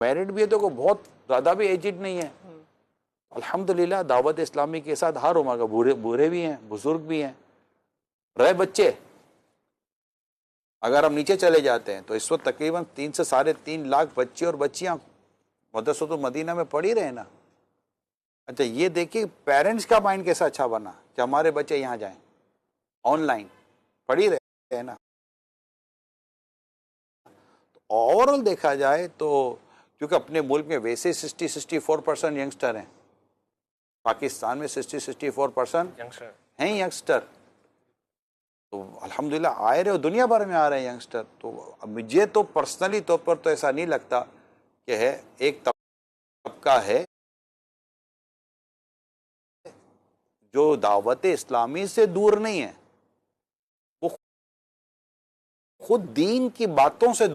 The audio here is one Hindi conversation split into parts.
मैरिड भी है तो कोई बहुत ज़्यादा भी एजिड नहीं है। अल्हम्दुलिल्लाह दावत इस्लामी के साथ हर उम्र का, बूढ़े भी हैं, बुजुर्ग भी हैं। रहे बच्चे, अगर हम नीचे चले जाते हैं तो इस वक्त तकरीबन 3 से 3.5 लाख बच्चे और बच्चियां मदरसतुल मदीना में पढ़ी रहे ना। अच्छा ये देखिए पेरेंट्स का माइंड कैसा अच्छा बना कि हमारे बच्चे यहाँ जाएं, ऑनलाइन पढ़ी रहे हैं ना। तो ओवरऑल देखा जाए तो क्योंकि अपने मुल्क में वैसे 60-64% यंगस्टर हैं, पाकिस्तान में 60-64% हैं यंगस्टर, तो अल्हम्दुलिल्लाह आए रहे हो, दुनिया भर में आ रहे हैं यंगस्टर। तो मुझे तो पर्सनली तौर पर तो ऐसा नहीं लगता कि है एक तबका है जो दावत इस्लामी से दूर नहीं है, वो खुद दीन की बातों से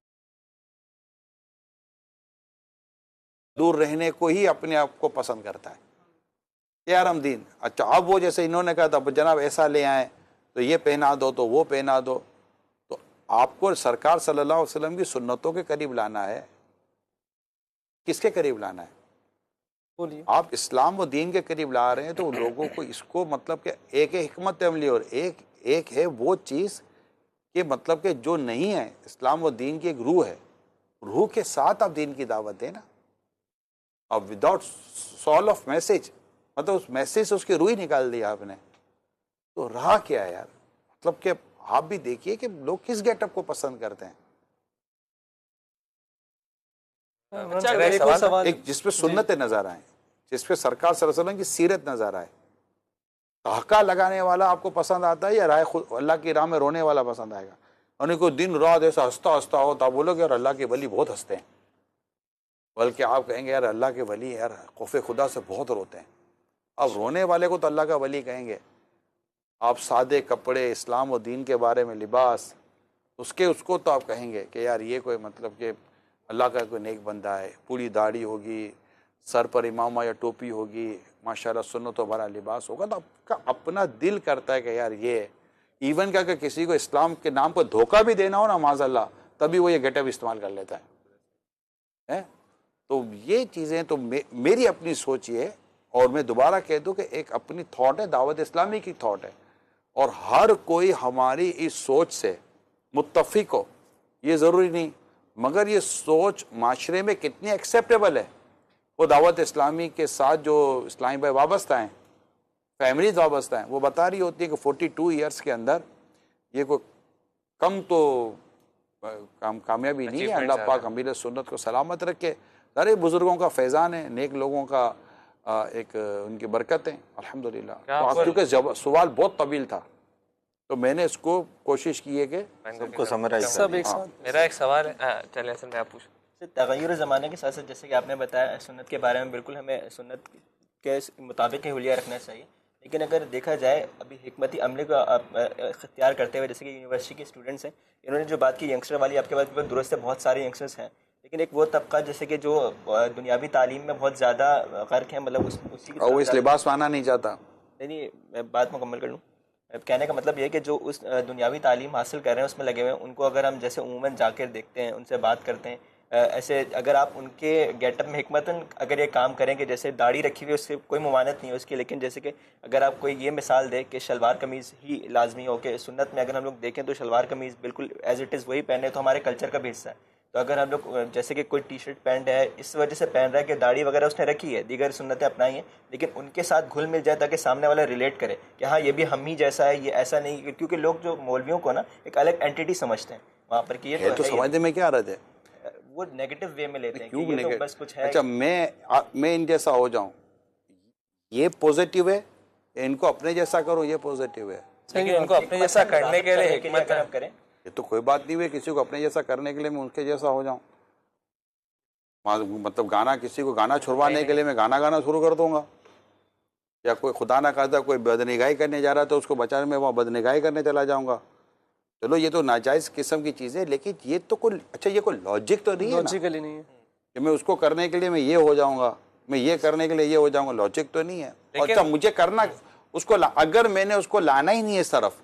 दूर रहने को ही अपने आप को पसंद करता है। यार हम दीन, अच्छा अब वो जैसे इन्होंने कहा था जनाब ऐसा ले आए तो ये पहना दो तो वो पहना दो, तो आपको सरकार सल्लल्लाहु अलैहि वसल्लम की सुन्नतों के करीब लाना है। किसके करीब लाना है? बोलिए। आप इस्लाम व दीन के करीब ला रहे हैं तो लोगों को इसको मतलब कि एक है हिकमत अमली और एक है वो चीज़ कि मतलब कि जो नहीं है, इस्लाम व दीन की एक रूह है, रूह के साथ आप दीन की दावत दें ना। अब विदाउट सॉल ऑफ मैसेज, मतलब उस मैसेज से उसकी रूह ही निकाल दी आपने, तो रहा क्या है यार? मतलब कि आप भी देखिए कि लोग किस गेटअप को पसंद करते हैं। एक जिसपे सुन्नतें नजर आए, जिसपे सरकार सल्लल्लाहु अलैहि वसल्लम की सीरत नजर आए। धक्का लगाने वाला आपको पसंद आता है या राय खुद अल्लाह की राह में रोने वाला पसंद आएगा? उन्हें कोई दिन रात ऐसा हंसता हंसता हो तो आप बोलोगे यार अल्लाह के वली बहुत हंसते हैं, बल्कि आप कहेंगे यार अल्लाह के वली यार खौफे खुदा से बहुत रोते हैं। अब रोने वाले को तो अल्लाह का वली कहेंगे। आप सादे कपड़े, इस्लाम और दीन के बारे में लिबास, उसको तो आप कहेंगे कि यार ये कोई मतलब कि अल्लाह का कोई नेक बंदा है। पूरी दाढ़ी होगी, सर पर इमामा या टोपी होगी, माशाल्लाह सुन्नतों भरा लिबास होगा, तो आपका अपना दिल करता है कि यार ये इवन का कि किसी को इस्लाम के नाम पर धोखा भी देना हो ना माज़अल्लाह, तभी वो ये गेटअप इस्तेमाल कर लेता है? तो ये चीज़ें तो मेरी अपनी सोच ये है, और मैं दोबारा कह दूं कि एक अपनी थॉट है, दावत इस्लामी की थॉट है, और हर कोई हमारी इस सोच से मुत्तफिक हो ये ज़रूरी नहीं, मगर ये सोच माशरे में कितनी एक्सेप्टेबल है, वो दावत इस्लामी के साथ जो इस्लामी भाई वाबस्ता हैं, फैमिलीज वाबस्ता हैं, वो बता रही होती है कि 42 ईयर्स के अंदर ये कोई कम तो कामयाबी नहीं है। अल्लाह पाक अमीर सुन्नत को सलामत रखे। सारे बुजुर्गों का फैज़ान है, नेक लोगों का एक उनकी बरकत है अल्हम्दुलिल्लाह। तो क्योंकि सवाल बहुत तवील था तो मैंने इसको कोशिश की है कि सबको समराइज सब एक साथ। मेरा एक सवाल है, चलिए असल में आप पूछो। तगय्युर ज़माने के साथ साथ जैसे कि आपने बताया सुन्नत के बारे में, बिल्कुल हमें सुन्नत के मुताबिक ही हुलिया रखना चाहिए, लेकिन अगर देखा जाए अभी हिकमती अमले को इख्तियार करते हुए, जैसे कि यूनिवर्सिटी के स्टूडेंट्स हैं, इन्होंने जो बात की यंगस्टर वाली, आपके बात बिल्कुल दुरुस्त है, बहुत सारे यंगस्टर्स हैं, लेकिन एक वो तबका जैसे कि जो दुनियावी तालीम में बहुत ज़्यादा गर्क है, मतलब उसी की वो इस लिबास माना नहीं चाहता। नहीं, मैं बात मुकम्मल कर लूँ। कहने का मतलब ये है कि जो उस दुनियावी तालीम हासिल कर रहे हैं उसमें लगे हुए हैं, उनको अगर हम जैसे उमूमन जाकर देखते हैं, उनसे बात करते हैं, ऐसे अगर आप उनके गेटअप में हिकमतन अगर ये काम करें कि जैसे दाढ़ी रखी हुई है उससे कोई मुमानत नहीं है उसकी, लेकिन जैसे कि अगर आप कोई ये मिसाल दे कि शलवार कमीज़ ही लाजमी हो, कि सुन्नत में अगर हम लोग देखें तो शलवार कमीज़ बिल्कुल एज इट इज़ वही पहने तो हमारे कल्चर का भी हिस्सा है। तो अगर हम लोग जैसे कि कोई टी शर्ट पैंट है इस वजह से पहन रहा है कि दाढ़ी वगैरह उसने रखी है, दीगर सुन्नतें अपनाई हैं, लेकिन उनके साथ घुल मिल जाए ताकि सामने वाला रिलेट करे कि हाँ ये भी हम ही जैसा है, ये ऐसा नहीं, क्योंकि लोग जो मौलवियों को ना एक अलग एंटिटी समझते हैं वहाँ पर कि ये तो समझने में क्या रहा है, वो नेगेटिव वे में लेते हैं क्यों कि ये तो बस कुछ है। अच्छा मैं इन जैसा हो जाऊं ये पॉजिटिव है, इनको अपने जैसा करो ये पॉजिटिव है, लेकिन इनको अपने जैसा करने के लिए हिकमत करें ये तो कोई बात नहीं है। किसी को अपने जैसा करने के लिए मैं उनके जैसा हो जाऊं, मतलब गाना किसी को गाना छुड़वाने के लिए मैं गाना गाना शुरू कर दूंगा, या कोई खुदा ना खासा कोई बदनिगाही करने जा रहा है तो उसको बचाने में वहाँ बदनिगाही करने चला जाऊंगा। चलो ये तो नाजायज़ किस्म की चीज़ है, लेकिन ये तो कोई अच्छा ये कोई लॉजिक तो नहीं है, लॉजिकली नहीं है कि मैं उसको करने के लिए मैं ये हो जाऊंगा, मैं ये करने के लिए ये हो जाऊंगा, लॉजिक तो नहीं है। और अच्छा मुझे करना उसको अगर मैंने उसको लाना ही नहीं है इस तरफ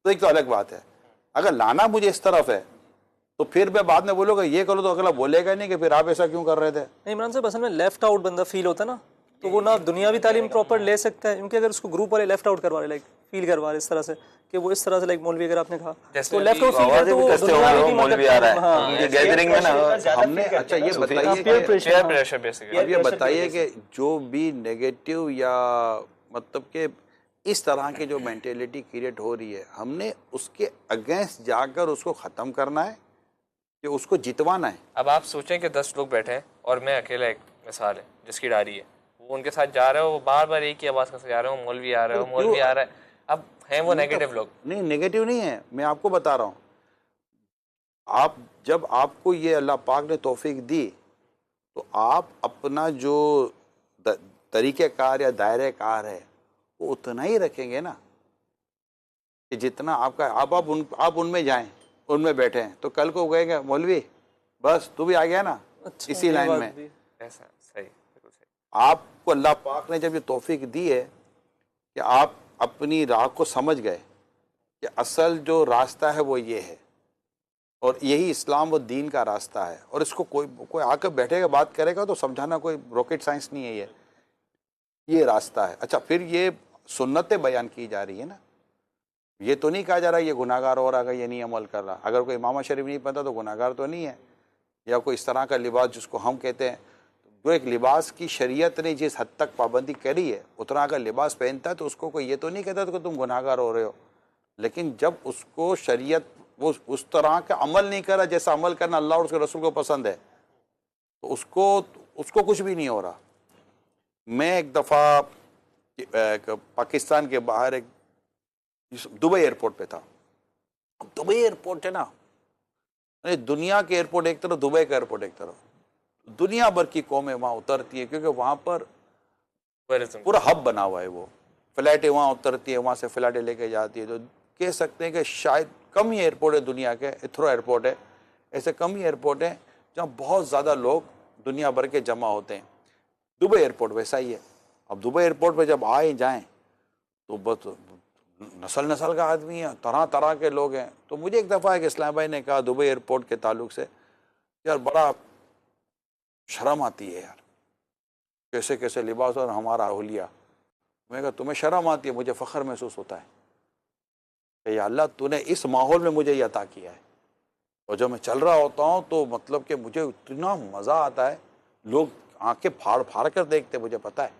तो एक तो अलग बात है, अगर लाना मुझे इस तरफ है तो फिर मैं बाद में बोलूँगा ये करो तो अगला बोलेगा नहीं कि फिर आप ऐसा क्यों कर रहे थे। नहीं इमरान साहब, असल में लेफ्ट आउट बंदा फील होता है ना, तो वो ना दुनियावी तालीम प्रॉपर ले सकता है, क्योंकि अगर उसको ग्रुप वाले लेफ्ट आउट करवा रहे, लाइक फील करवा रहे इस तरह से कि वो इस तरह से, लाइक मौलवी अगर आपने कहा जैसे तो लेफ्ट आउट फील आवाज़ें करते भी वो कसते दुनियावी हुए भी मौलवी आ रहा है हाँ, उनकी गैदरिंग में ना। हमने अच्छा ये बताइए peer कि pressure, peer हाँ। pressure basically। अब ये बताइए कि जो भी नेगेटिव या मतलब कि इस तरह की जो मेंटेलिटी क्रिएट हो रही है, हमने उसके अगेंस्ट जाकर उसको ख़त्म करना है कि उसको जितवाना है। अब आप सोचें कि 10 लोग बैठे हैं और मैं अकेला, एक मिसाल है जिसकी डायरी है, वो उनके साथ जा रहे हो, वो बार बार एक ही आवाज़ से जा रहे हो, मौलवी आ रहे हो, मौलवी आ रहा है। अब हैं वो नेगेटिव लोग। नहीं, नेगेटिव नहीं है, मैं आपको बता रहा हूँ। आप जब आपको ये अल्लाह पाक ने तौफीक दी तो आप अपना जो तरीक़ेकार या दायरे कार है वो उतना ही रखेंगे ना कि जितना आपका। आप उनमें जाएं, उनमें बैठे हैं, तो कल को कहेंगे मौलवी बस तू भी आ गया ना अच्छा, इसी ये लाइन बात में। भी। ऐसा सही, बिल्कुल सही। आपको अल्लाह पाक ने जब ये तौफीक दी है कि आप अपनी राह को समझ गए कि असल जो रास्ता है वो ये है और यही इस्लाम व दीन का रास्ता है, और इसको कोई आकर बैठेगा बात करेगा तो समझाना कोई रॉकेट साइंस नहीं है, ये रास्ता है। अच्छा, फिर ये सुन्नतें बयान की जा रही है ना, ये तो नहीं कहा जा रहा ये गुनाहगार हो रहा है, ये नहीं अमल कर रहा। अगर कोई इमाम शरीफ नहीं पता तो गुनाहगार तो नहीं है, या कोई इस तरह का लिबास जिसको हम कहते हैं, जो एक लिबास की शरीयत ने जिस हद तक पाबंदी करी है उतना अगर लिबास पहनता है तो उसको कोई ये तो नहीं कहता तो कि तुम गुनाहगार हो रहे हो। लेकिन जब उसको शरीयत वो उस तरह का अमल नहीं करा जैसा अमल करना अल्लाह और उसके रसूल को पसंद है, तो उसको कुछ भी नहीं हो रहा। मैं एक दफ़ा पाकिस्तान के बाहर एक दुबई एयरपोर्ट पे था। दुबई एयरपोर्ट है ना, दुनिया के एयरपोर्ट एक तरफ, दुबई का एयरपोर्ट एक तरफ, दुनिया भर की कौमें वहाँ उतरती है क्योंकि वहाँ पर पूरा हब बना हुआ है। वो फ्लाइटें वहाँ उतरती है, वहाँ से फ्लाइटें लेके जाती है। तो कह सकते हैं कि शायद कम ही एयरपोर्ट है दुनिया के, हिथ्रो एयरपोर्ट है, ऐसे कम ही एयरपोर्ट हैं जहाँ बहुत ज़्यादा लोग दुनिया भर के जमा होते हैं। दुबई एयरपोर्ट वैसा ही है। अब दुबई एयरपोर्ट पे जब आए जाएं तो बस नस्ल नस्ल का आदमी है, तरह तरह के लोग हैं। तो मुझे एक दफ़ा एक इस्लाम भाई ने कहा दुबई एयरपोर्ट के ताल्लुक से, यार बड़ा शर्म आती है यार, कैसे कैसे लिबास और हमारा हुलिया। मैं कहा तुम्हें शर्म आती है, मुझे फ़ख्र महसूस होता है कि या अल्लाह तूने इस माहौल में मुझे ये अता किया है। और जब मैं चल रहा होता हूँ तो मतलब कि मुझे इतना मज़ा आता है, लोग आंखें फाड़ फाड़ कर देखते, मुझे पता है।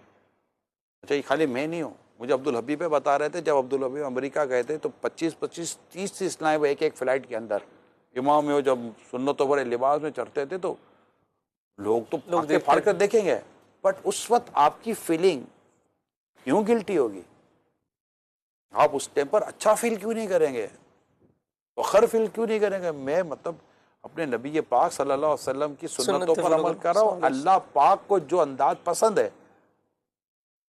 अच्छा, ये खाली मैं नहीं हूँ, मुझे अब्दुल हबीब पे बता रहे थे, जब अब्दुल हबीब अमेरिका गए थे तो 25-25, 30 इस्लाम एक एक फ़्लाइट के अंदर इमाम में जब सुन्नतों बड़े लिबास में चढ़ते थे तो लोग तो आंखें फाड़ कर देखेंगे। बट उस वक्त आपकी फीलिंग क्यों गिल्टी होगी? आप उस टाइम पर अच्छा फील क्यों नहीं करेंगे, फखर फील क्यों नहीं करेंगे? मैं मतलब अपने नबी पाक सल्लल्लाहु अलैहि वसल्लम की सुन्नतों पर अमल कर रहा हूँ। अल्लाह पाक को जो अंदाज पसंद है,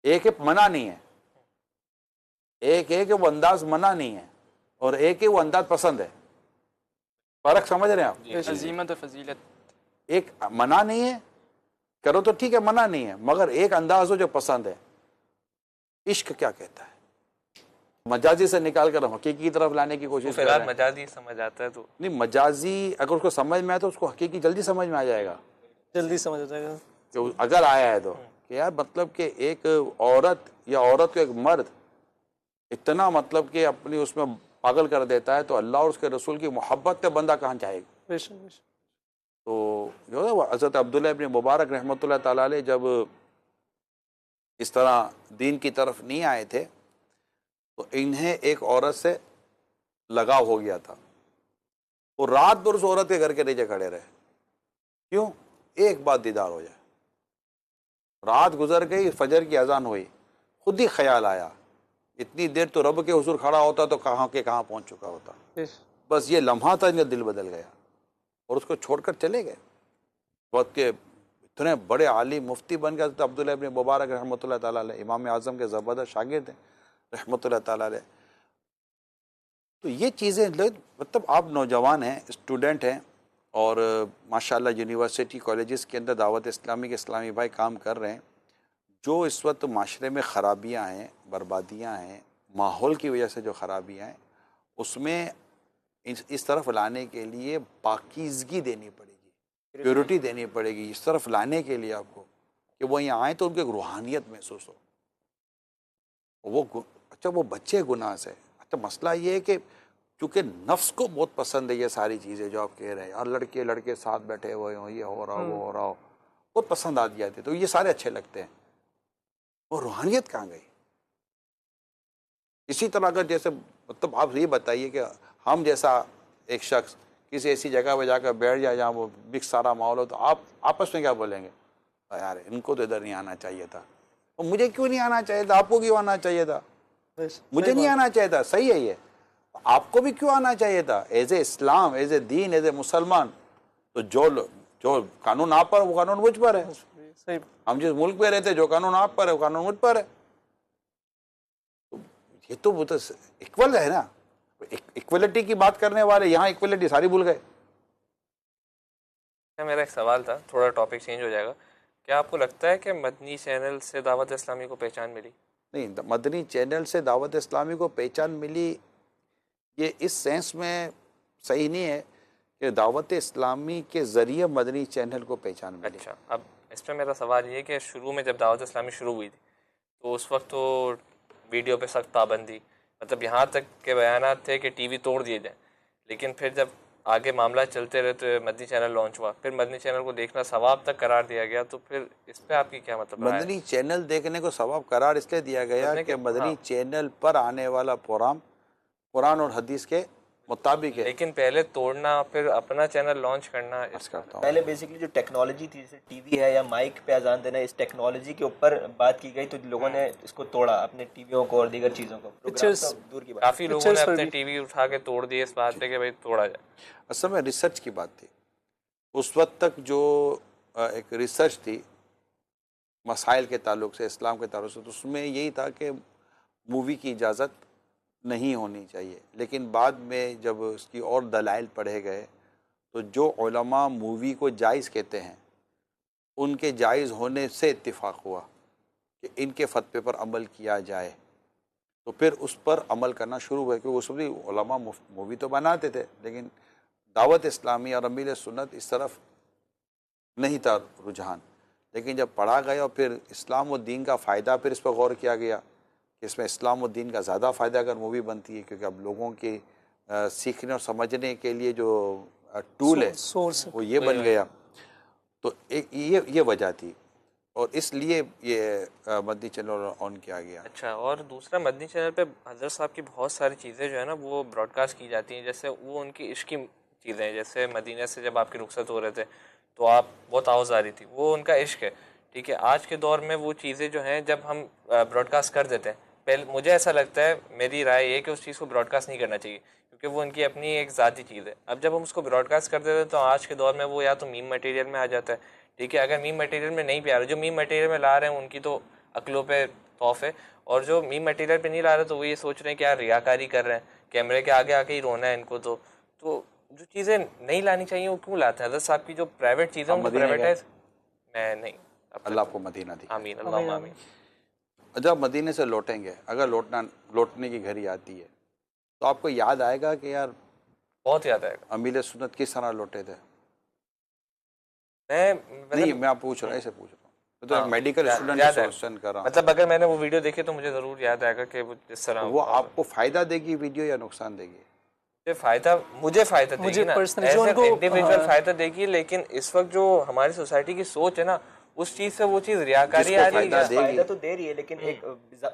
एक एक मना नहीं है, एक वो अंदाज मना नहीं है और एक वो अंदाज पसंद है। फर्क समझ रहे हैं आप? अजीमत और फजीलत, एक मना नहीं है, करो तो ठीक है, मना नहीं है, मगर एक अंदाज हो जो पसंद है। इश्क क्या कहता है? मजाजी से निकाल कर हकीकी की तरफ लाने की कोशिश कर रहे फिलहाल हैं। मजाजी समझ आता है तो नहीं, मजाजी अगर उसको समझ में आए तो उसको हकीकी जल्दी समझ में आ जाएगा, जल्दी समझ आ जाएगा कि अगर आया है तो कि यार मतलब कि एक औरत या औरत को एक मर्द इतना मतलब कि अपनी उसमें पागल कर देता है तो अल्लाह और उसके रसूल की मोहब्बत में बंदा कहाँ जाएगा? बेशक बेशक। तो जो है हज़रत अब्दुल्लाह इब्न मुबारक रहमतुल्लाह ताला अलैह जब इस तरह दीन की तरफ नहीं आए थे तो इन्हें एक औरत से लगाव हो गया था। वो रात भर उस औरत के घर के नीचे खड़े रहे। क्यों? एक बात दीदार हो जाए। रात गुजर गई, फजर की अजान हुई, खुद ही ख्याल आया इतनी देर तो रब के हुजूर खड़ा होता तो कहाँ के कहाँ पहुँच चुका होता। बस ये लम्हा था, इनका दिल बदल गया और उसको छोड़कर चले गए। वक्त के इतने बड़े आलिम मुफ्ती बन गए अब्दुल्ला इब्न मुबारक रहमतुल्लाह ताला अलैह, इमाम आज़म के ज़बरदस्त शागिर्द हैं रहमतुल्लाह ताला अलैह। तो ये चीज़ें मतलब आप नौजवान हैं, स्टूडेंट हैं और माशाल्लाह यूनिवर्सिटी कॉलेजेस के अंदर दावत इस्लामी के इस्लामी भाई काम कर रहे हैं। जो इस वक्त माशरे में ख़राबियाँ हैं, बर्बादियाँ हैं, माहौल की वजह से जो ख़राबियाँ हैं, उसमें इस तरफ लाने के लिए पाकीज़गी देनी पड़ेगी, प्योरिटी देनी पड़ेगी इस तरफ लाने के लिए आपको, कि वो यहाँ आए तो उनको एक रूहानियत महसूस हो। वो अच्छा वो बच्चे गुनाह से, अच्छा मसला ये है कि क्योंकि नफ्स को बहुत पसंद है ये सारी चीज़ें जो आप कह रहे हैं, और लड़के लड़के साथ बैठे हुए हों, ये हो रहा हो वो हो रहा हो, बहुत पसंद आ जाते, तो ये सारे अच्छे लगते हैं। वो रूहानियत कहाँ गई? इसी तरह अगर जैसे मतलब आप ये बताइए कि हम जैसा एक शख्स किसी ऐसी जगह पर जाकर बैठ जाए जहाँ वो मिक्स सारा माहौल हो, तो आप आपस में क्या बोलेंगे? यार इनको तो इधर नहीं आना चाहिए था, और मुझे क्यों नहीं आना चाहिए था, आपको क्यों आना चाहिए था? मुझे नहीं आना चाहिए था, सही है ये, आपको भी क्यों आना चाहिए था? As a Islam, as a Deen, as a मुसलमान, तो जो कानून आप पर वो कानून मुझ पर है। सही। हम जिस मुल्क में रहते जो कानून आप पर है वो कानून मुझ पर है। तो ये तो वो तो इक्वल है ना, इक्वलिटी की बात करने वाले यहाँ इक्वलिटी सारी भूल गए। मेरा एक सवाल था, थोड़ा टॉपिक चेंज हो जाएगा। क्या आपको लगता है कि मदनी चैनल से दावत इस्लामी को पहचान मिली? नहीं, मदनी चैनल से दावत इस्लामी को पहचान मिली ये इस सेंस में सही नहीं है कि दावत इस्लामी के ज़रिए मदनी चैनल को पहचान मिली। अच्छा, अब इस पर मेरा सवाल ये कि शुरू में जब दावत इस्लामी शुरू हुई थी तो उस वक्त तो वीडियो पे सख्त पाबंदी, मतलब यहाँ तक के बयानात थे कि टीवी तोड़ दिए जाए, लेकिन फिर जब आगे मामला चलते रहे तो मदनी चैनल लॉन्च हुआ, फिर मदनी चैनल को देखना सवाब तक करार दिया गया, तो फिर इस पे आपकी क्या मतलब राय है? मदनी चैनल देखने को सवाब करार इसलिए दिया गया कि मदनी चैनल पर आने वाला प्रोग्राम कुरान और हदीस के मुताबिक है। लेकिन पहले तोड़ना फिर अपना चैनल लॉन्च करना, करता हूँ। पहले बेसिकली जो टेक्नोलॉजी थी जैसे टीवी है या माइक पे अजान देना, इस टेक्नोलॉजी के ऊपर बात की गई, तो लोगों ने इसको तोड़ा, अपने टीवियों को और दीगर चीज़ों को। प्रोग्राम तो दूर की बात, काफ़ी लोगों ने अपने टीवी उठा के तोड़ दिए इस बात पे कि भाई तोड़ा जाए। असल में रिसर्च की बात थी उस वक्त तक, जो एक रिसर्च थी मसाइल के ताल्लुक से, इस्लाम के ताल्लुक से, तो उसमें यही था कि मूवी की इजाज़त नहीं होनी चाहिए। लेकिन बाद में जब उसकी और दलाइल पढ़े गए तो जो उलमा मूवी को जायज़ कहते हैं उनके जायज़ होने से इत्तिफाक हुआ कि इनके फतवे पर अमल किया जाए, तो फिर उस पर अमल करना शुरू हुआ। क्योंकि उस भी उलमा मूवी तो बनाते थे, लेकिन दावत इस्लामी और अमील सुन्नत इस तरफ नहीं था रुझान। लेकिन जब पढ़ा गया और फिर इस्लाम और दीन का फ़ायदा, फिर इस पर गौर किया गया कि इसमें इस्लाम और दीन का ज़्यादा फ़ायदा अगर मूवी बनती है, क्योंकि अब लोगों के सीखने और समझने के लिए जो टूल है सोर्स वो ये बन गया। तो एक ये वजह थी, और इसलिए ये मदनी चैनल ऑन किया गया। अच्छा, और दूसरा मदनी चैनल पे हज़रत साहब की बहुत सारी चीज़ें जो है ना वो ब्रॉडकास्ट की जाती हैं, जैसे वो उनकी इश्क की चीज़ें हैं। जैसे मदीना से जब आपकी रुखसत हो रहे थे तो आप बहुत आवाज़ आ रही थी, वो उनका इश्क है, ठीक है। आज के दौर में वो चीज़ें जो हैं जब हम ब्रॉडकास्ट कर देते हैं, पहले मुझे ऐसा लगता है, मेरी राय ये कि उस चीज़ को ब्रॉडकास्ट नहीं करना चाहिए क्योंकि वो उनकी अपनी एक ज़ाती चीज़ है। अब जब हम उसको ब्रॉडकास्ट कर देते हैं तो आज के दौर में वो या तो मीम मटेरियल में आ जाता है, ठीक है। अगर मीम मटेरियल में नहीं भी आ रहा, जो मीम मटेरियल में ला रहे हैं उनकी तो अक्लों पे तौफ है, और जो मीम मटेरियल पे नहीं ला रहे तो वो ये सोच रहे हैं कि यार रियाकारी कर रहे हैं, कैमरे के आगे आके ही रोना है इनको। तो जो चीज़ें नहीं लानी चाहिए वो क्यों लाते हैं? हज़रत साहब की जो प्राइवेट चीज़ें उनको प्राइवेटाइज, मैं नहीं, अल्लाह आपको मदीना दी। आमीन, अल्लाह आमीन। जब मदीने से लौटेंगे, अगर लौटने की घड़ी आती है तो आपको याद आएगा कि यार बहुत याद आएगा अमील सुन्नत किस तरह लौटे थे। मैं मैं आप पूछ रहा हूँ, ऐसे पूछ रहा हूँ, तो मेडिकल स्टूडेंट क्वेश्चन कर रहा हूँ। मतलब अगर मैंने वो वीडियो देखी तो मुझे ज़रूर याद आएगा कि वो जिस तरह वो आपको फ़ायदा देगी वीडियो या नुकसान देगी? मुझे फ़ायदा देगी ना, पर्सनली जो उनको इंडिविजुअल फ़ायदा देगी, लेकिन इस वक्त जो हमारी सोसाइटी की सोच है ना, उस चीज से वो चीज रियाकारी आ रही है। फायदा तो दे रही है, लेकिन एक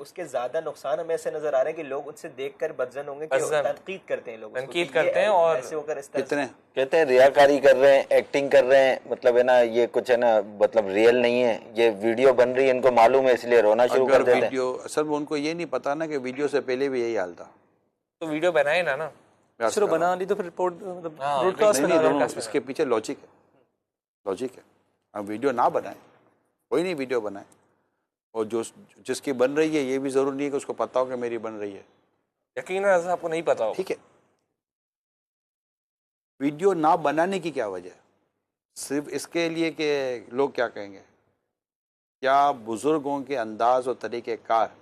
उसके ज्यादा नुकसान हमें ऐसे नजर आ रहे हैं कि लोग उनसे देखकर बदजन होंगे, कि तनकीद करते हैं, लोग तनकीद करते हैं, और ऐसे होकर इस तरह कितने कहते हैं रियाकारी कर रहे हैं, एक्टिंग कर रहे हैं, मतलब है ना ये कुछ है ना, मतलब रियल नहीं है, ये वीडियो बन रही है, इनको मालूम है, इसलिए रोना शुरू कर देते हैं। वीडियो असल में उनको ये नहीं पता ना कि वीडियो से पहले भी यही हाल था, तो वीडियो बनाए ना चलो बना ली तो फिर रिपोर्ट ब्रॉडकास्ट नहीं, इसके पीछे लॉजिक है। अब वीडियो ना बनाए, कोई नहीं वीडियो बनाए, और जो जिसकी बन रही है ये भी जरूरी नहीं है कि उसको पता हो कि मेरी बन रही है। यकीनन ऐसा आपको नहीं पता हो, ठीक है। वीडियो ना बनाने की क्या वजह है? सिर्फ इसके लिए कि लोग क्या कहेंगे? क्या बुजुर्गों के अंदाज और तरीक़ेकार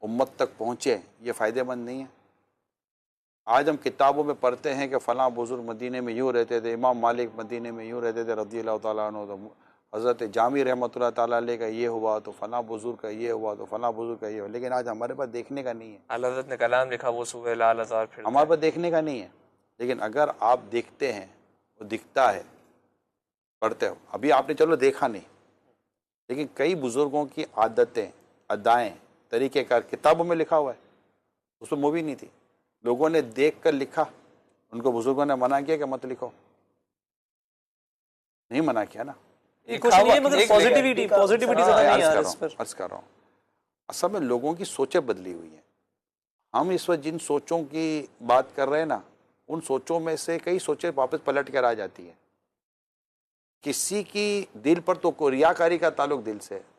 उम्मत तक पहुँचे ये फ़ायदेमंद नहीं है? आज हम किताबों में पढ़ते हैं कि फ़लाँ बुज़ुर्ग मदीने में यूँ रहते थे, इमाम मालिक मदीने में यूँ रहते थे रज़ी अल्लाह तआला अन्हु, तो हज़रत जामी रहमतुल्लाह तआला अलैह का ये हुआ, तो फ़लाँ बुज़ुर्ग का ये हुआ, तो फ़लाँ बुज़ुर्ग का ये हुआ। लेकिन आज हमारे पास देखने का नहीं है, आला हज़रत ने कलाम लिखा, वो सुबह लाल हज़ार फिर हमारे पास देखने का नहीं है। लेकिन अगर आप देखते हैं, वो दिखता है, पढ़ते हो। अभी आपने चलो देखा नहीं, लेकिन कई बुज़ुर्गों की आदतें, अदाएँ, तरीक़ेकार किताबों में लिखा हुआ है, उसमें मूवी नहीं थी। लोगों ने देख कर लिखा, उनको बुजुर्गों ने मना किया कि मत लिखो, नहीं मना किया ना। ये क्वेश्चन ये मगर पॉजिटिविटी ज़्यादा नहीं है इस पर। अर्ज कर रहा हूँ, असल में लोगों की सोचें बदली हुई हैं। हम इस वक्त जिन सोचों की बात कर रहे हैं ना, उन सोचों में से कई सोचें वापस पलट कर आ जाती हैं। किसी की दिल पर तो रियाकारी का ताल्लुक दिल से है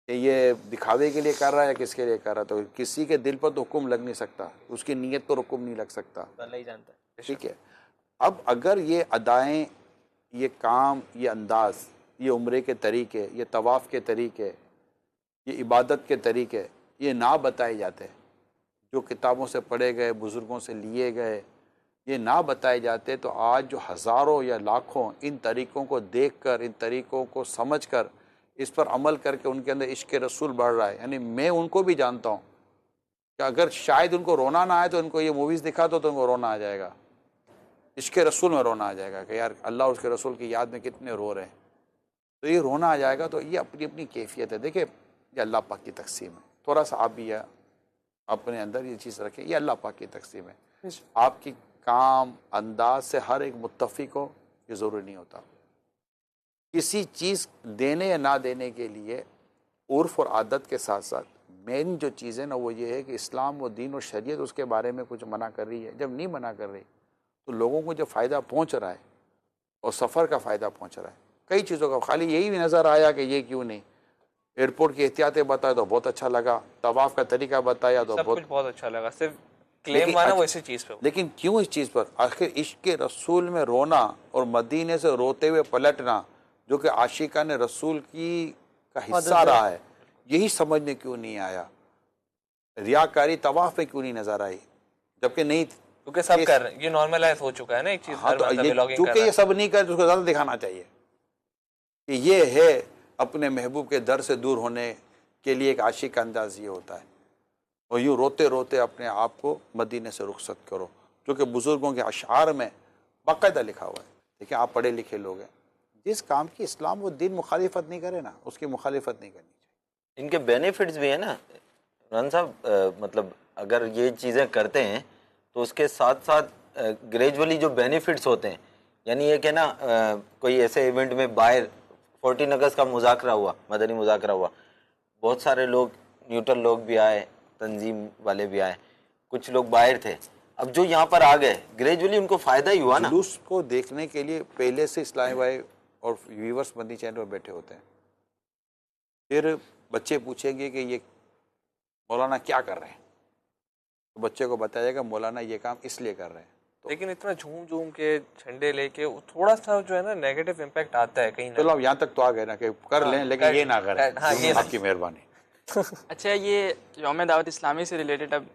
कि ये दिखावे के लिए कर रहा है या किसके लिए कर रहा है, तो किसी के दिल पर तो हुक्म लग नहीं सकता, उसकी नीयत पर हुक्म नहीं लग सकता, अल्लाह ही जानता है। ठीक है। अब अगर ये अदाएँ, ये काम, ये अंदाज़, ये उम्रे के तरीके, ये तवाफ़ के तरीके, ये इबादत के तरीके ये ना बताए जाते, जो किताबों से पढ़े गए, बुज़ुर्गों से लिए गए, ये ना बताए जाते, तो आज जो हज़ारों या लाखों इन तरीक़ों को देखकर, इन तरीक़ों को समझकर, इस पर अमल करके उनके अंदर इश्क़ रसूल बढ़ रहा है। यानी मैं उनको भी जानता हूँ कि अगर शायद उनको रोना ना आए तो उनको ये मूवीज़ दिखा दो तो उनको रोना आ जाएगा, इश्क़ रसूल में रोना आ जाएगा कि यार अल्लाह और उसके रसूल की याद में कितने रो रहे हैं, तो ये रोना आ जाएगा। तो ये अपनी अपनी कैफियत है। देखिए, ये अल्लाह पाक की तक़सीम है। थोड़ा सा आप भी अपने अंदर ये चीज़ रखें, ये अल्लाह पाक की तक़सीम है। आपकी काम अंदाज से हर एक मुत्तफ़िक हो ये ज़रूरी नहीं होता। किसी चीज़ देने या ना देने के लिए उर्फ़ और आदत के साथ साथ मेन जो चीज़ है ना, वो ये है कि इस्लाम व दीन और शरीयत उसके बारे में कुछ मना कर रही है। जब नहीं मना कर रही तो लोगों को जो फ़ायदा पहुँच रहा है और सफ़र का फ़ायदा पहुँच रहा है, कई चीज़ों का, खाली यही भी नज़र आया कि ये क्यों नहीं, एयरपोर्ट की एहतियातें बताया तो बहुत अच्छा लगा, तवाफ़ का तरीका बताया तो बहुत अच्छा लगा, सिर्फ क्लेम माना वो इसी चीज़ पे। लेकिन क्यों इस चीज़ पर? आखिर इश्क़ रसूल में रोना और मदीने से रोते हुए पलटना, जो कि आशिकाने रसूल की का हिस्सा रहा है, यही समझने क्यों नहीं आया? रियाकारी तवाफ़ में क्यों नहीं नज़र आई, जबकि नहीं, क्योंकि सब कर रहे हैं, ये नॉर्मलाइज हो चुका है ना एक चीज़। हाँ, तो चूँकि ये सब नहीं कर तो उसको ज़्यादा दिखाना चाहिए कि ये है अपने महबूब के दर से दूर होने के लिए एक आशिक का अंदाज़ ये होता है। और यूँ रोते रोते अपने आप को मदीने से रुखसत करो, जो कि बुज़ुर्गों के अशार में बाकायदा लिखा हुआ है। देखिए, आप पढ़े लिखे लोग हैं, जिस काम की इस्लाम वो दिन मुखालिफत नहीं करे ना, उसकी मुखालिफत नहीं करनी चाहिए। इनके बेनिफिट्स भी है ना रन साहब, मतलब अगर ये चीज़ें करते हैं तो उसके साथ साथ ग्रेजुअली जो बेनिफिट्स होते हैं, यानी ये कि ना कोई ऐसे इवेंट में बाहर 14 अगस्त का मुज़ाकरा हुआ, मदनी मुज़ाकरा हुआ, बहुत सारे लोग, न्यूट्रल लोग भी आए, तंजीम वाले भी आए, कुछ लोग बाहर थे, अब जो यहाँ पर आ गए ग्रेजुअली उनको फ़ायदा ही हुआ ना। जुलूस को देखने के लिए पहले से इस्लामी भाई और व्यूवर्स मदनी चैनल पर बैठे होते हैं। फिर बच्चे पूछेंगे कि ये मौलाना क्या कर रहे हैं, तो बच्चे को बताया जाएगा मौलाना ये काम इसलिए कर रहे हैं। तो लेकिन इतना झूम झूम के झंडे लेके थोड़ा सा जो है ना नेगेटिव इम्पैक्ट आता है कहीं ना। चलो अब यहाँ तक तो आ गए ना कि कर लें, लेकिन ये ना करें। हाँ, ये आपकी मेहरबानी। अच्छा, ये यौम दावत इस्लामी से रिलेटेड, अब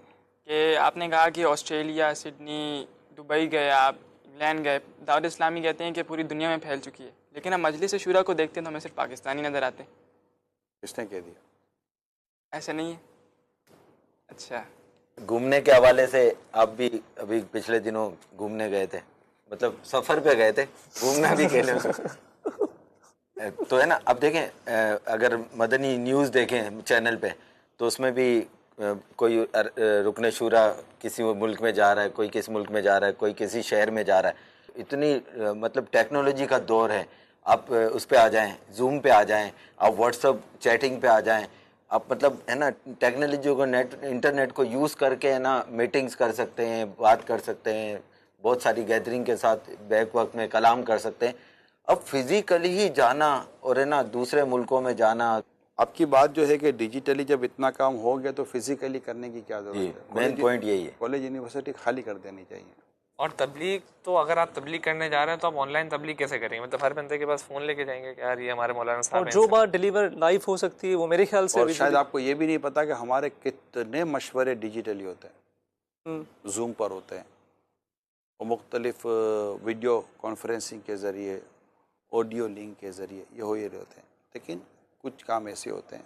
कि आपने कहा कि ऑस्ट्रेलिया, सिडनी, दुबई गए आप, इंग्लैंड गए, दावत इस्लामी कहते हैं कि पूरी दुनिया में फैल चुकी है, लेकिन अब मजलिस शूरा को देखते हैं तो हमें सिर्फ पाकिस्तानी नज़र आते हैं। किसने कह दिया? ऐसा नहीं है? अच्छा, घूमने के हवाले से आप भी अभी पिछले दिनों घूमने गए थे, मतलब सफ़र पे गए थे, घूमना भी कहने तो है ना। अब देखें, अगर मदनी न्यूज़ देखें चैनल पे तो उसमें भी कोई रुकने शूरा किसी मुल्क में जा रहा है, कोई किस मुल्क में जा रहा है, कोई किसी शहर में जा रहा है। इतनी मतलब टेक्नोलॉजी का दौर है, आप उस पर आ जाएं, जूम पे आ जाएं, आप व्हाट्सअप चैटिंग पे आ जाएं, आप मतलब है ना टेक्नोलॉजी को, इंटरनेट को यूज़ करके है ना मीटिंग्स कर सकते हैं, बात कर सकते हैं, बहुत सारी गैदरिंग के साथ बैक वक्त में कलाम कर सकते हैं। अब फिज़िकली ही जाना और है ना दूसरे मुल्कों में जाना। आपकी बात जो है कि डिजिटली जब इतना काम हो गया तो फिजिकली करने की क्या जरूरत है? मेन पॉइंट यही है, कॉलेज यूनिवर्सिटी खाली कर देनी चाहिए। और तबलीग तो अगर आप तबलीग करने जा रहे हैं तो आप ऑनलाइन तबलीग कैसे करेंगे? मतलब हर बंदे के पास फ़ोन लेके जाएंगे कि यार ये हमारे मौलाना साहब और हैं, जो बात डिलीवर लाइव हो सकती है वो मेरे ख्याल से और शायद आपको ये भी नहीं पता कि हमारे कितने मशवरे डिजिटली होते हैं। जूम पर होते हैं, और मुख्तलिफ वीडियो कॉन्फ्रेंसिंग के ज़रिए, ऑडियो लिंक के ज़रिए ये हो ही रहे होते हैं। लेकिन कुछ काम ऐसे होते हैं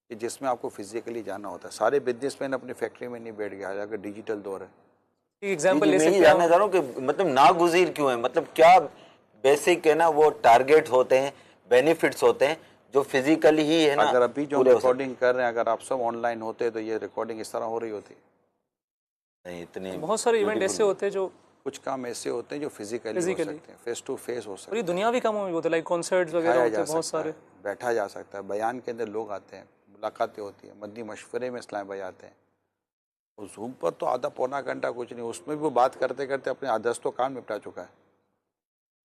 कि जिसमें आपको फिजिकली जाना होता है। सारे बिजनेसमैन अपनी फैक्ट्री में नहीं बैठ गया, अगर डिजिटल दौर है। एग्जाम्पल ले मैं सकते ये हैं जानना चाह रहा हूँ कि मतलब नागुज़ीर क्यों है, मतलब क्या बेसिक है ना वो टारगेट होते हैं, बेनिफिट्स होते हैं जो फिजिकली ही है ना। अगर अभी जो पूरे हो रिकॉर्डिंग कर रहे हैं, अगर आप सब ऑनलाइन होते तो ये रिकॉर्डिंग इस तरह हो रही होती। नहीं, इतने बहुत सारे इवेंट ऐसे होते हैं जो कुछ काम ऐसे होते हैं जो फिजिकली हो सकते हैं, फेस टू फेस हो सकते और ये दुनियावी कामों में होते हैं, लाइक कॉन्सर्ट्स वगैरह खाया होते जा हैं बहुत सकता सारे। है, बैठा जा सकता है, बयान के अंदर लोग आते हैं, मुलाकातें होती हैं, मद्दी मशवरे में इस्लाम भाई आते हैं। और जूम पर तो आधा पौना घंटा कुछ नहीं, उसमें भी वो बात करते करते अपने आदर्श तो काम निपटा चुका है।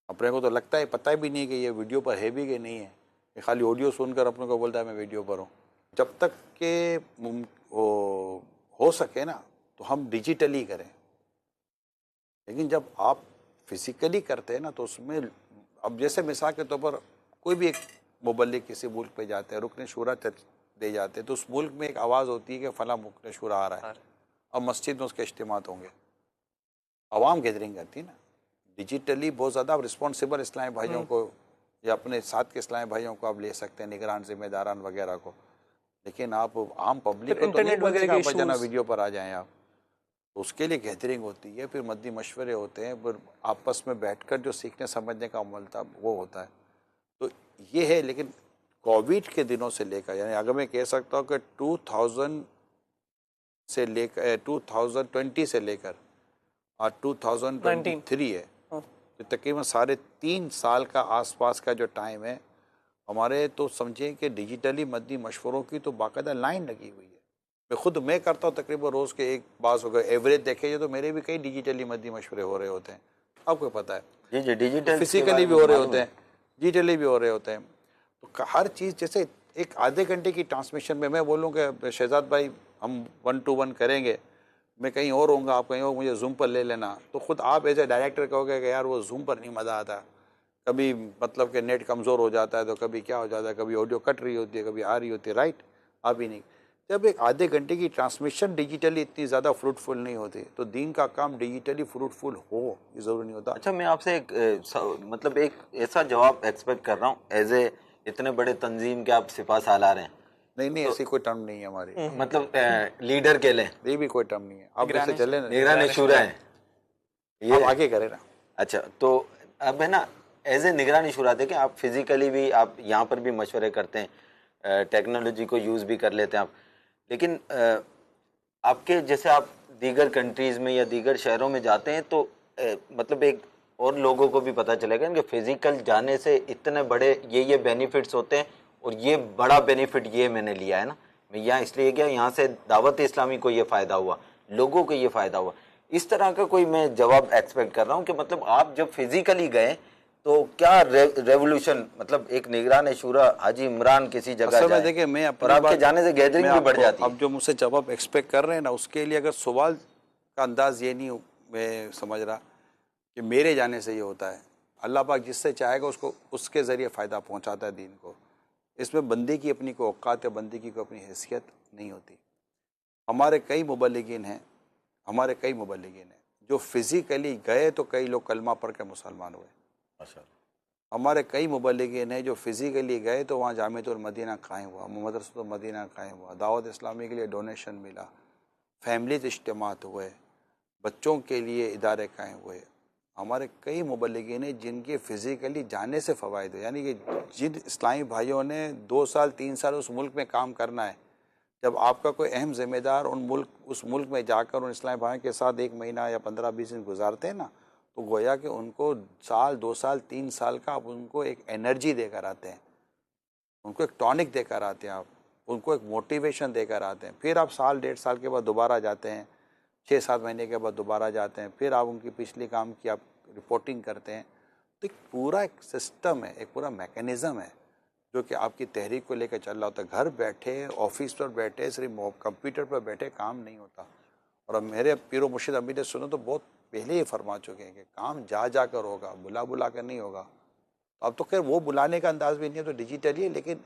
अपने को तो लगता है, पता भी नहीं कि ये वीडियो पर है भी कि नहीं है, ये खाली ऑडियो सुनकर अपने को बोलता है मैं वीडियो पर हूँ। जब तक के हो सके ना तो हम डिजिटली करें, लेकिन जब आप फिजिकली करते हैं ना तो उसमें, अब जैसे मिसाल के तौर पर कोई भी एक मुबल्लिग किसी मुल्क पे जाते हैं, रुकने शूरा दे जाते हैं, तो उस मुल्क में एक आवाज़ होती है कि फ़लाँ रुकने शूरा आ रहा है, अब मस्जिद में उसके इज्तिमात होंगे, आवाम गैदरिंग करती है ना। डिजिटली बहुत ज़्यादा आप रिस्पॉन्सिबल इस्लामी भाइयों को या अपने साथ के इस्लामी भाइयों को आप ले सकते हैं, निगरान जिम्मेदारान वगैरह को, लेकिन आप आम पब्लिक को तो नहीं बोलते कि आप जना वीडियो पर आ जाएँ आप। तो उसके लिए गैदरिंग होती है, फिर मद्दी मशवरे होते हैं, फिर आपस में बैठकर जो सीखने समझने का अमल था वो होता है। तो ये है। लेकिन कोविड के दिनों से लेकर, यानी अगर मैं कह सकता हूँ कि 2000 से लेकर 2020 से लेकर और 2023 है, तो तकरीबन 3.5 साल का आसपास का जो टाइम है हमारे, तो समझें कि डिजिटली मद्दी मशवरों की तो बाकायदा लाइन लगी हुई है। मैं करता हूँ तकरीबन रोज़ के एक बास हो गए, एवरेज देखे तो मेरे भी कई डिजिटली मद्दी मशवरे हो रहे होते हैं, आपको पता है। जी जी, डिजिटल फिजिकली भी हो रहे होते हैं, डिजिटली भी हो रहे होते हैं। तो हर चीज़, जैसे एक आधे घंटे की ट्रांसमिशन में मैं बोलूँ कि शहजाद भाई हम 1-to-1 करेंगे, मैं कहीं और होऊंगा, आप कहीं और, मुझे जूम पर ले लेना, तो ख़ुद आप एज ए डायरेक्टर कहोगे कि यार वो जूम पर नहीं मज़ा आता, कभी मतलब कि नेट कमज़ोर हो जाता है, तो कभी क्या हो जाता है, कभी ऑडियो कट रही होती है, कभी आ रही होती है, राइट, आप ही नहीं। जब एक आधे घंटे की ट्रांसमिशन डिजिटली इतनी ज़्यादा फ्रूटफुल नहीं होती, तो दीन का काम डिजिटली फ्रूटफुल हो ये ज़रूरी नहीं होता। अच्छा, मैं आपसे एक मतलब एक ऐसा जवाब एक्सपेक्ट कर रहा हूँ, एज ए इतने बड़े तंजीम के आप सिपा सालार हैं। नहीं, ऐसी कोई टर्म नहीं है हमारी, मतलब लीडर के लिए ये भी कोई टर्म नहीं है, आप जैसे चले ना, निगरान शुरा है ये आप आगे करें ना। अच्छा, तो अब है ना, एज ए निगरानी शुरा थे कि आप फिजिकली भी, आप यहाँ पर भी मशवरे करते हैं, टेक्नोलॉजी को यूज़ भी कर लेते हैं आप, लेकिन आपके जैसे आप दीगर कंट्रीज़ में या दीगर शहरों में जाते हैं तो मतलब एक और लोगों को भी पता चलेगा कि फिज़िकल जाने से इतने बड़े ये बेनिफिट्स होते हैं, और ये बड़ा बेनिफिट ये मैंने लिया है ना, मैं यहाँ इसलिए गया, यहाँ से दावत इस्लामी को ये फ़ायदा हुआ, लोगों को ये फ़ायदा हुआ। इस तरह का कोई मैं जवाब एक्सपेक्ट कर रहा हूँ कि मतलब आप जब फिज़िकली गए तो क्या रेवोल्यूशन, मतलब एक निगरान शुरा हाजी इमरान किसी जगह जाए, देखिए मैं और आपके जाने से गैदरिंग भी बढ़ जाती है। अब जो मुझसे जवाब एक्सपेक्ट कर रहे हैं ना, उसके लिए अगर सवाल का अंदाज ये नहीं मैं समझ रहा कि मेरे जाने से ये होता है, अल्लाह पाक जिससे चाहेगा उसको उसके ज़रिए फ़ायदा पहुँचाता है दीन को। इसमें बंदे की अपनी कोई औकात है, बंदे की कोई अपनी हैसियत नहीं होती। हमारे कई मुबल्लिगीन हैं जो फिज़िकली गए तो कई लोग कलमा पढ़ के मुसलमान हुए। हमारे कई मुबल्लिगीन हैं जो फिज़िकली गए तो वहाँ जामिअतुल मदीना कायम हुआ, मदरसतुल मदीना कायम हुआ, दावत इस्लामी के लिए डोनेशन मिला, फैमिली इज्तिमात हुए, बच्चों के लिए इदारे कायम हुए। हमारे कई मुबल्लिगीन हैं जिनके फ़िज़िकली जाने से फ़वाइद हुए, यानी कि जिन इस्लामी भाइयों ने 2 साल 3 साल उस मुल्क में काम करना है, जब आपका कोई अहम ज़िम्मेदार उस मुल्क में जाकर उन इस्लामी भाइयों के साथ 1 महीना या 15-20 दिन गुजारते हैं ना, तो गोया कि उनको 2 साल 3 साल का आप उनको एक एनर्जी देकर आते हैं, उनको एक टॉनिक देकर आते हैं, आप उनको एक मोटिवेशन देकर आते हैं। फिर आप 1-1.5 साल के बाद दोबारा जाते हैं, 6-7 महीने के बाद दोबारा जाते हैं, फिर आप उनकी पिछली काम की आप रिपोर्टिंग करते हैं। तो एक सिस्टम है, एक पूरा मैकेनिज़्म है जो कि आपकी तहरीक को लेकर चल रहा होता है। घर बैठे, ऑफिस पर बैठे, सिर्फ कंप्यूटर पर बैठे काम नहीं होता। और अब मेरे पीरो मुर्शिद अमीर सुनो तो बहुत पहले ही फरमा चुके हैं कि काम जा कर होगा, बुला कर नहीं होगा। तो अब तो खैर वो बुलाने का अंदाज भी नहीं है, तो डिजिटली है, लेकिन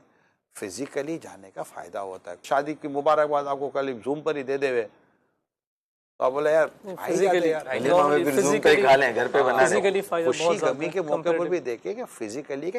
फिज़िकली जाने का फ़ायदा होता है। शादी की मुबारकबाद आपको कल जूम पर ही दे देवे, तो आप बोले यार भाई फिजिकली यार फिल्म हमें फिर Zoom पे ही खा लें, घर पे बना लें। फिजिकली फायदा खुशी बहुत गमी के मौके पर comparative। भी देखे कि फिजिकली